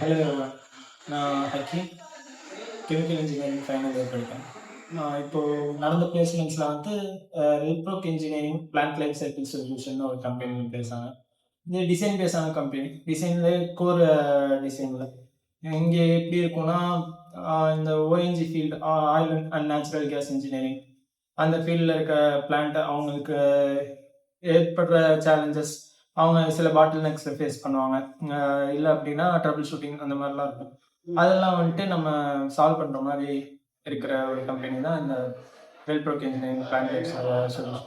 Hello everyone. நான் Hakeem. Chemical engineering final year படிக்கிறேன். நான் இப்போ நடந்த பிளேஸ்மெண்ட்ஸ்ல வந்து ரெல்ப்ரோக் engineering plant life cycle solution ஒரு கம்பெனி பேசாங்க. இது டிசைன் பேஸான கம்பெனி. டிசைன்ல கோர் டிசைன்ல. இங்கே எப்படி இருக்கும்னா, இந்த ONG field oil and natural gas engineering அந்த ஃபீல்டில் இருக்க பிளான்ட் அவங்களுக்கு ஏற்படுற சேலஞ்சஸ் அவங்க சில பாட்டில் நெக்ஸை ஃபேஸ் பண்ணுவாங்க. இல்லை அப்படின்னா ட்ரபிள் ஷூட்டிங் அந்த மாதிரிலாம் இருக்கும். அதெல்லாம் வந்துட்டு நம்ம சால்வ் பண்ணுற மாதிரி இருக்கிற ஒரு கம்பெனி தான் இந்த வெல்ப்ரோக் இன்ஜினியரிங் பிளான்ட் சொல்யூஷன்.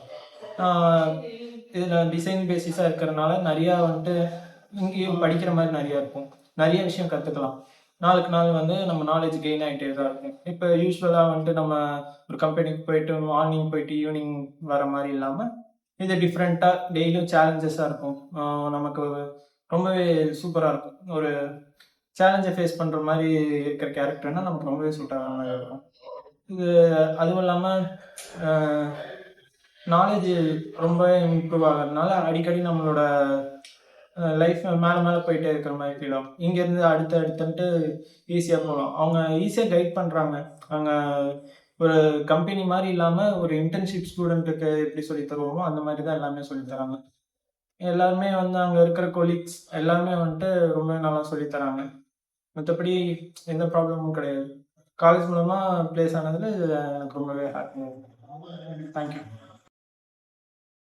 இதில் டிசைன் பேசிஸாக இருக்கிறதுனால நிறையா வந்துட்டு இங்கேயும் படிக்கிற மாதிரி நிறையா இருக்கும். நிறைய விஷயம் கற்றுக்கலாம். நாளுக்கு நாள் வந்து நம்ம நாலேஜ் கெயின் ஆகிட்டே தான் இருக்கும். இப்போ யூஸ்வலாக வந்துட்டு நம்ம ஒரு கம்பெனிக்கு போயிட்டு மார்னிங் போயிட்டு ஈவினிங் வர மாதிரி இல்லாமல் இது டிஃப்ரெண்ட்டாக டெய்லியும் சேலஞ்சஸாக இருக்கும். நமக்கு ரொம்பவே சூப்பராக இருக்கும். ஒரு சேலஞ்சை ஃபேஸ் பண்ணுற மாதிரி இருக்கிற கேரக்டர்னால் நமக்கு ரொம்பவே சூட்டான மாதிரி இருக்கும். இது அதுவும் இல்லாமல் நாலேஜ் ரொம்ப இம்ப்ரூவ் ஆகிறதுனால அடிக்கடி நம்மளோட லைஃப் மேலே மேலே போயிட்டே இருக்கிற மாதிரி ஃபீல் ஆகும். இங்கேருந்து அடுத்துன்ட்டு ஈஸியாக போகலாம். அவங்க ஈஸியாக கைட் பண்ணுறாங்க. அங்கே ஒரு கம்பெனி மாதிரி இல்லாமல் ஒரு இன்டர்ன்ஷிப் ஸ்டூடெண்ட்டுக்கு எப்படி சொல்லி தருவோமோ அந்த மாதிரி தான் எல்லாமே சொல்லி தராங்க. எல்லாருமே வந்து அங்கே இருக்கிற கொலீக்ஸ் எல்லாருமே வந்துட்டு ரொம்ப நல்லா சொல்லி தராங்க. மற்றபடி எந்த ப்ராப்ளமும் கிடையாது. காலேஜ் மூலமாக ப்ளேஸ் ஆனதில் எனக்கு ரொம்பவே ஹாப்பியாக இருக்குது. தேங்க்யூ.